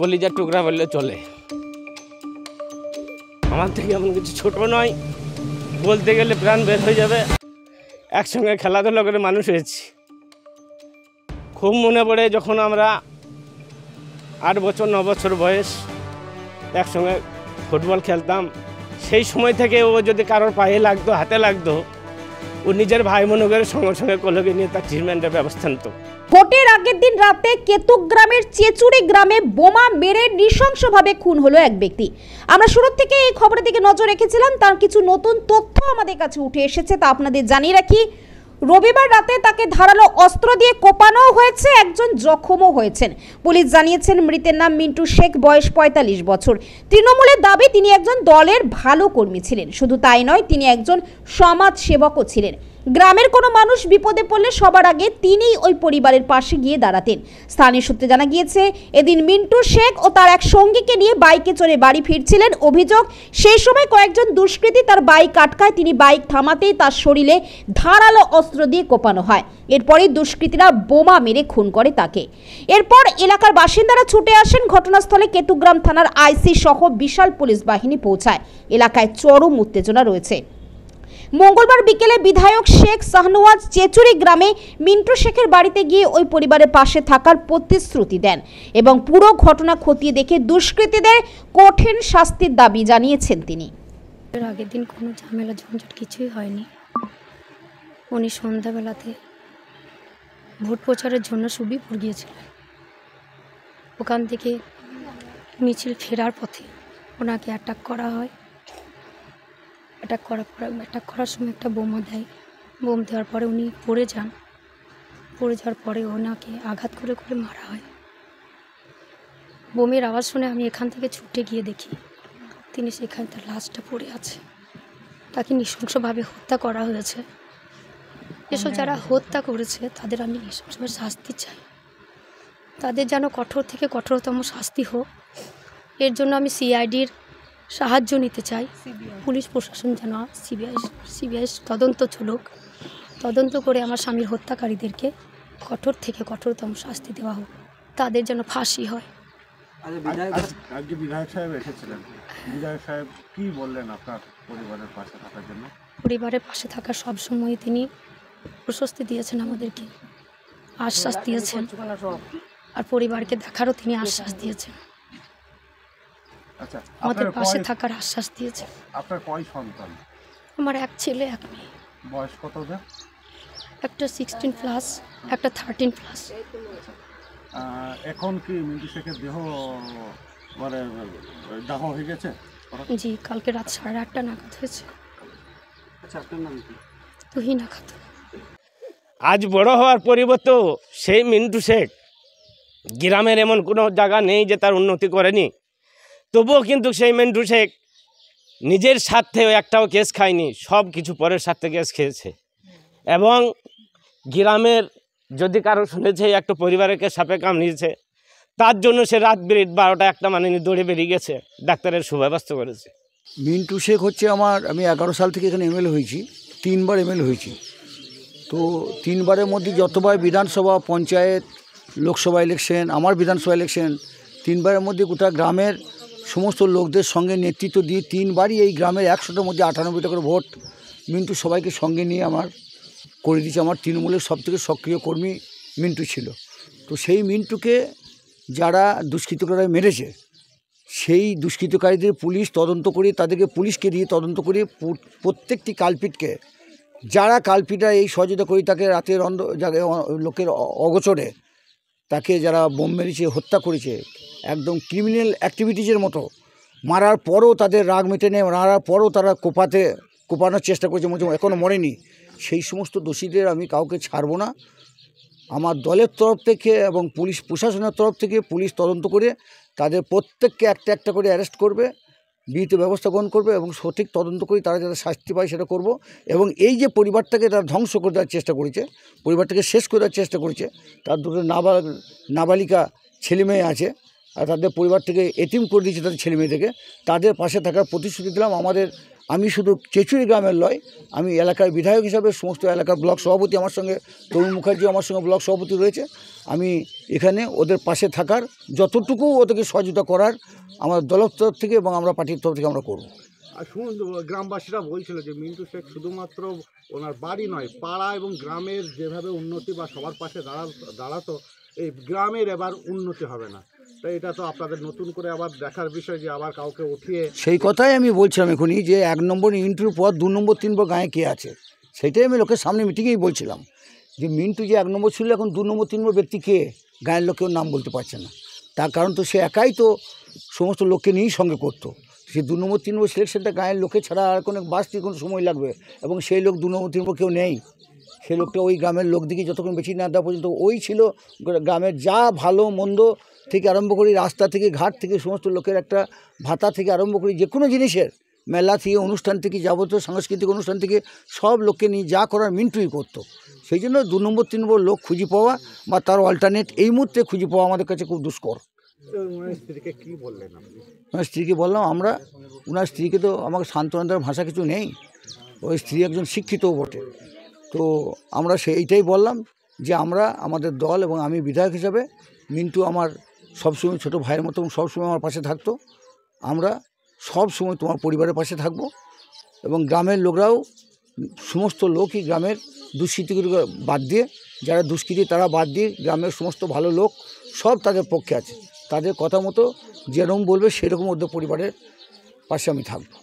কলিজার টুকরা বললে চলে। আমার থেকে এমন কিছু ছোট নয়, বলতে গেলে প্রাণ বের হয়ে যাবে। একসঙ্গে খেলাধুলা করে মানুষ হয়েছি। খুব মনে পড়ে যখন আমরা 8 বছর 9 বছর বয়স একসঙ্গে ফুটবল খেলতাম, সেই সময় থেকে ও যদি কারোর পায়ে লাগতো, হাতে লাগতো, ও নিজের ভাই মনে করে সঙ্গে সঙ্গে কলকে নিয়ে তার ট্রিটমেন্টের ব্যবস্থা নিত। ভোটের আগের দিন রাতে কেতুক গ্রামের চেচুড়ি গ্রামে বোমা মেরে নৃশংসভাবে খুন হলো এক ব্যক্তি। আমরা শুরু থেকে এই খবরের দিকে নজর রেখেছিলাম, তার কিছু নতুন তথ্য আমাদের কাছে উঠে এসেছে, তা আপনাদের জানিয়ে রাখি। রবিবার রাতে তাকে ধারালো অস্ত্র দিয়ে কোপানো হয়েছে, একজন জখমও হয়েছেন। পুলিশ জানিয়েছেন মৃতের নাম মিন্টু শেখ, বয়স 45 বছর। তৃণমূলের দাবি তিনি একজন দলের ভালো কর্মী ছিলেন। শুধু তাই নয়, তিনি একজন সমাজ সেবকও ছিলেন। গ্রামের কোনো মানুষ বিপদে পড়লে সবার আগে তিনিই ওই পরিবারের পাশে গিয়ে দাঁড়াতেন। স্থানীয় সূত্রে জানা গিয়েছে, এদিন মিন্টু শেখ ও তার এক সঙ্গীকে নিয়ে বাইকে চড়ে বাড়ি ফিরছিলেন। অভিযোগ, সেই সময় কয়েকজন দুষ্কৃতী তার বাইক আটকায়। তিনি বাইক থামাতেই তার শরীরে ধারালো অস্ত্র দিয়ে কোপানো হয়। এরপরই দুষ্কৃতীরা বোমা মেরে খুন করে তাকে। এরপর এলাকার বাসিন্দারা ছুটে আসেন ঘটনাস্থলে। কেতুগ্রাম থানার আইসি সহ বিশাল পুলিশ বাহিনী পৌঁছায়। এলাকায় চরম উত্তেজনা রয়েছে। মঙ্গলবার বিকেলে বিধায়ক শেখ শাহনওয়াজ চেচুড়ি গ্রামে মিন্টু শেখের বাড়িতে গিয়ে ওই পরিবারের পাশে থাকার প্রতিশ্রুতি দেন এবং পুরো ঘটনা খতিয়ে দেখে দুষ্কৃতীদের কঠিন শাস্তির দাবি জানিয়েছেন তিনি। এর আগের দিন কোনো ঝামেলা ঝঞ্ঝট কিছুই হয়নি। উনি সন্ধ্যাবেলাতে ভোট প্রচারের জন্য সুবিপুর গিয়েছিলেন। ওখান থেকে মিছিল ফেরার পথে ওনাকে অ্যাটাক করা হয়। অ্যাটাক করার সময় একটা বোমা দেয়। বোম দেওয়ার পরে উনি পড়ে যান। পড়ে যাওয়ার পরে ওনাকে আঘাত করে করে মারা হয়। বোমের আওয়াজ শুনে আমি এখান থেকে ছুটে গিয়ে দেখি তিনি সেখানে তার লাশটা পড়ে আছে। তাকে নৃশংসভাবে হত্যা করা হয়েছে। এসব যারা হত্যা করেছে তাদের আমি নৃশংসভাবে শাস্তি চাই। তাদের যেন কঠোর থেকে কঠোরতম শাস্তি হোক। এর জন্য আমি সিআইডির সাহায্য নিতে চাই। পুলিশ প্রশাসন যেন সিবিআই তদন্ত চলুক। তদন্ত করে আমার স্বামীর হত্যাকারীদেরকে কঠোর থেকে কঠোরতম শাস্তি দেওয়া হোক। তাদের যেন ফাঁসি হয়। আজকে বিধায়ক সাহেব এসেছিলেন। বিধায়ক সাহেব কি বললেন আপনার পরিবারের পাশে থাকার জন্য? পরিবারের পাশে থাকার সবসময় তিনি প্রশস্তি দিয়েছেন, আমাদেরকে আশ্বাস দিয়েছেন, আর পরিবারকে দেখারও তিনি আশ্বাস দিয়েছেন। আচ্ছা, আমাদের পাশে থাকার আশ্বাস দিয়েছে। আপনার কয় সন্তান? আমার এক ছেলে এক মেয়ে। বয়স কত ওদের? একটা 16+, একটা 13+। এখন কি মিন্টু শেখের দেহ মানে দাহ হয়ে গেছে? জি, কালকে রাত 8:30 নাগাদ হয়েছে। আচ্ছা, আপনার নাম কি? তুহিনা খাতুন। আজ বড় হওয়ার পরিবর্তেও সেই মিন্টু শেখ, গ্রামের এমন কোনো জায়গা নেই যে তার উন্নতি করেনি। তবুও কিন্তু সেই মিন্টু শেখ নিজের স্বার্থে একটাও কেস খায়নি, সব কিছু পরের স্বার্থে কেস খেয়েছে। এবং গ্রামের যদি কারো শুনেছে একটা পরিবারকে সাপে কামড়িয়েছে, তার জন্য সে রাত বিরেত 12টা 1টা মানে দৌড়ে বেরিয়ে গেছে, ডাক্তারের সুব্যবস্থা করেছে। মিন্টু শেখ হচ্ছে আমি 11 সাল থেকে এখানে এমএলএ হয়েছি, 3 বার এমএলএ হয়েছি। তো 3 বারের মধ্যে যতবার বিধানসভা, পঞ্চায়েত, লোকসভা ইলেকশন, আমার বিধানসভা ইলেকশন, 3 বারের মধ্যে গোটা গ্রামের সমস্ত লোকদের সঙ্গে নেতৃত্ব দিয়ে 3 বারই এই গ্রামের 100টার মধ্যে 98টা করে ভোট মিন্টু সবাইকে সঙ্গে নিয়ে আমার করে দিয়েছে। আমার তৃণমূলের সবথেকে সক্রিয় কর্মী মিন্টু ছিল। তো সেই মিন্টুকে যারা দুষ্কৃতকারীরা মেরেছে, সেই দুষ্কৃতকারীদের পুলিশ তদন্ত করে, তাদেরকে পুলিশকে দিয়ে তদন্ত করে প্রত্যেকটি কালপিটকে, যারা কালপিটরা এই সহযোগিতা করে তাকে রাতের জায়গায় লোকের অগোচরে তাকে যারা বোম মেরেছে, হত্যা করেছে, একদম ক্রিমিনাল অ্যাক্টিভিটিজের মতো, মারার পরও তাদের রাগ মেটে নেই, মারার পরও তারা কোপানোর চেষ্টা করেছে, এখনও মরেনি। সেই সমস্ত দোষীদের আমি কাউকে ছাড়বো না। আমার দলের তরফ থেকে এবং পুলিশ প্রশাসনের তরফ থেকে পুলিশ তদন্ত করে তাদের প্রত্যেককে একটা একটা করে অ্যারেস্ট করবে, বিহিত ব্যবস্থা গ্রহণ করবে এবং সঠিক তদন্ত করে তারা যাতে শাস্তি পায় সেটা করব। এবং এই যে পরিবারটাকে তারা ধ্বংস করে দেওয়ার চেষ্টা করেছে, পরিবারটাকে শেষ করে দেওয়ার চেষ্টা করেছে, তার দুটো নাবালিকা ছেলে মেয়ে আছে, আর তাদের পরিবার থেকে এতিম করে দিয়েছে তাদের ছেলে মেয়েদেরকে, তাদের পাশে থাকার প্রতিশ্রুতি দিলাম। আমি শুধু চেচুড়ি গ্রামের নয়, আমি এলাকার বিধায়ক হিসাবে সমস্ত এলাকার ব্লক সভাপতি আমার সঙ্গে, তরুণ মুখার্জি আমার সঙ্গে ব্লক সভাপতি রয়েছে, আমি এখানে ওদের পাশে থাকার যতটুকু ওদেরকে সহযোগিতা করার আমার দলের তরফ থেকে এবং আমরা পার্টির তরফ থেকে আমরা করব। আর শুনুন, গ্রামবাসীরা বলছিল যে মিন্টু শেখ শুধুমাত্র ওনার বাড়ি নয়, পাড়া এবং গ্রামের যেভাবে উন্নতি বা সবার পাশে দাঁড়াতো, এই গ্রামের এবার উন্নতি হবে না। তাই এটা তো আপনাদের নতুন করে আবার দেখার বিষয় যে আবার কাউকে উঠিয়ে। সেই কথাই আমি বলছিলাম এখনই, যে 1 নম্বর ইন্টুর পর 2 নম্বর 3 নম্বর গায়ে কে আছে, সেটাই আমি লোকের সামনে মিটিংয়েই বলছিলাম যে মিন্টু যে 1 নম্বর ছিল, এখন 2 নম্বর 3 নম্বর ব্যক্তি কে, গায়ের লোক কেউ নাম বলতে পারছে না। তার কারণ তো সে একাই তো সমস্ত লোককে নিয়েই সঙ্গে করতো। সে 2 নম্বর 3 নম্বর সিলেকশনটা গায়ের লোকে ছাড়া আর কোনো বাঁচতে কোনো সময় লাগবে, এবং সেই লোক 2 নম্বর 3 নম্বর কেউ নেই। সেই লোকটা ওই গ্রামের লোক দিকে যতক্ষণ বেশি না দেওয়া পর্যন্ত ওই ছিল গ্রামের যা ভালো মন্দ থেকে আরম্ভ করি, রাস্তা থেকে ঘাট থেকে সমস্ত লোকের একটা ভাতা থেকে আরম্ভ করি, যে কোনো জিনিসের মেলা থেকে অনুষ্ঠান থেকে যাবতীয় সাংস্কৃতিক অনুষ্ঠান থেকে সব লোককে নিয়ে যা করার মিন্টুই করতো। সেই জন্য 2 নম্বর 3 নম্বর লোক খুঁজে পাওয়া বা তার অল্টারনেট এই মুহূর্তে খুঁজে পাওয়া আমাদের কাছে খুব দুষ্কর। ওনার স্ত্রীকে কি বললেন আপনি? ওনার স্ত্রীকে বললাম, আমরা ওনার স্ত্রীকে তো আমাকে সান্ত্বনা দেওয়ার ভাষা কিছু নেই, ওই স্ত্রী একজন শিক্ষিতও বটে। তো আমরা সেইটাই বললাম যে আমরা আমাদের দল এবং আমি বিধায়ক হিসাবে, মিন্টু আমার সবসময় ছোটো ভাইয়ের মতো সবসময় আমার পাশে থাকতো, আমরা সব সময় তোমার পরিবারের পাশে থাকবো, এবং গ্রামের লোকরাও সমস্ত লোকই গ্রামের দুষ্কৃতিগুলো বাদ দিয়ে, যারা দুষ্কৃতি তারা বাদ দিয়ে গ্রামের সমস্ত ভালো লোক সব তাদের পক্ষে আছে, তাদের কথা মতো যেরকম বলবে সেরকম ওদের পরিবারের পাশে আমি থাকবো।